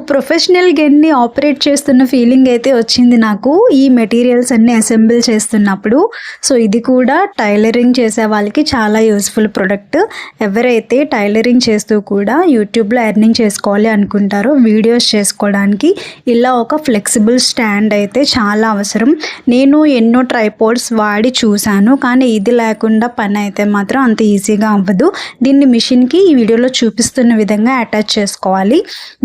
Professional గన్‌ని operate చేస్తున్న feeling అయితే వచ్చింది నాకు ఈ మెటీరియల్స్ అన్నీ అసెంబుల్ చేస్తున్నప్పుడు. సో ఇది కూడా టైలరింగ్ చేసే వాళ్ళకి చాలా యూజ్‌ఫుల్ ప్రొడక్ట్. ఎవరైతే టైలరింగ్ చేస్తూ కూడా యూట్యూబ్‌లో ఎర్నింగ్ చేసుకోవాలి అనుకుంటారో వీడియోస్ చేసుకోవడానికి ఇలా ఒక ఫ్లెక్సిబుల్ స్టాండ్ అయితే చాలా అవసరం. నేను ఎన్నో ట్రైపాడ్స్ వాడి చూశాను, కానీ ఇది లేకుండా పని అయితే మాత్రం అంత ఈజీగా అవ్వదు. దీన్ని మిషన్‌కి ఈ వీడియోలో చూపిస్తున్న విధంగా అటాచ్ చేసుకోవాలి.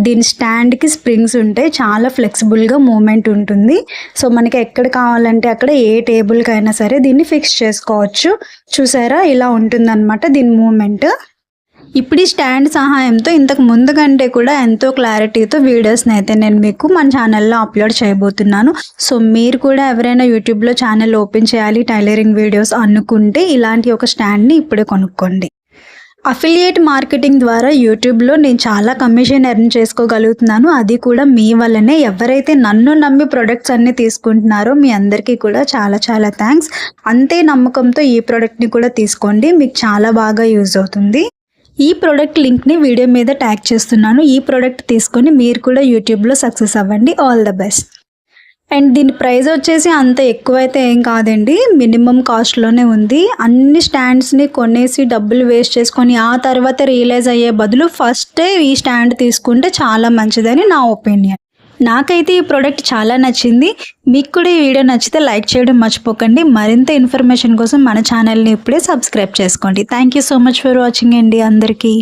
దీని స్టాండ్కి స్ప్రింగ్స్ ఉంటాయి, చాలా ఫ్లెక్సిబుల్గా మూమెంట్ ఉంటుంది. సో మనకి ఎక్కడ కావాలంటే అక్కడ ఏ టేబుల్కైనా సరే దీన్ని ఫిక్స్ చేసుకోవచ్చు. చూసారా, ఇలా ఉంటుందన్నమాట దీని మూమెంట్. ఇప్పుడు ఈ స్టాండ్ సహాయంతో ఇంతకు ముందు కంటే కూడా ఎంతో క్లారిటీతో వీడియోస్ని అయితే నేను మీకు మన ఛానల్లో అప్లోడ్ చేయబోతున్నాను. సో మీరు కూడా ఎవరైనా యూట్యూబ్లో ఛానల్ ఓపెన్ చేయాలి టైలరింగ్ వీడియోస్ అనుకుంటే ఇలాంటి ఒక స్టాండ్ని ఇప్పుడే కొనుక్కోండి. అఫిలియేట్ మార్కెటింగ్ ద్వారా యూట్యూబ్లో నేను చాలా కమిషన్ ఎర్న్ చేసుకోగలుగుతున్నాను. అది కూడా మీ వల్లనే. ఎవరైతే నన్ను నమ్మి ప్రొడక్ట్స్ అన్నీ తీసుకుంటున్నారో మీ అందరికీ కూడా చాలా చాలా థ్యాంక్స్. అంతే నమ్మకంతో ఈ ప్రోడక్ట్ని కూడా తీసుకోండి, మీకు చాలా బాగా యూజ్ అవుతుంది. ఈ ప్రోడక్ట్ లింక్ని వీడియో మీద ట్యాగ్ చేస్తున్నాను. ఈ ప్రోడక్ట్ తీసుకొని మీరు కూడా యూట్యూబ్లో సక్సెస్ అవ్వండి. All the best. అండ్ దీని ప్రైస్ వచ్చేసి అంత ఎక్కువైతే ఏం కాదండి, మినిమం కాస్ట్లోనే ఉంది. అన్ని స్టాండ్స్ని కొనేసి డబ్బులు వేస్ట్ చేసుకొని ఆ తర్వాత రియలైజ్ అయ్యే బదులు ఫస్టే ఈ స్టాండ్ తీసుకుంటే చాలా మంచిదని నా ఒపీనియన్. నాకైతే ఈ ప్రోడక్ట్ చాలా నచ్చింది. మీకు కూడా ఈ వీడియో నచ్చితే లైక్ చేయడం మర్చిపోకండి. మరింత ఇన్ఫర్మేషన్ కోసం మన ఛానల్ని ఇప్పుడే సబ్స్క్రైబ్ చేసుకోండి. Thank you so much for watching అండి అందరికీ.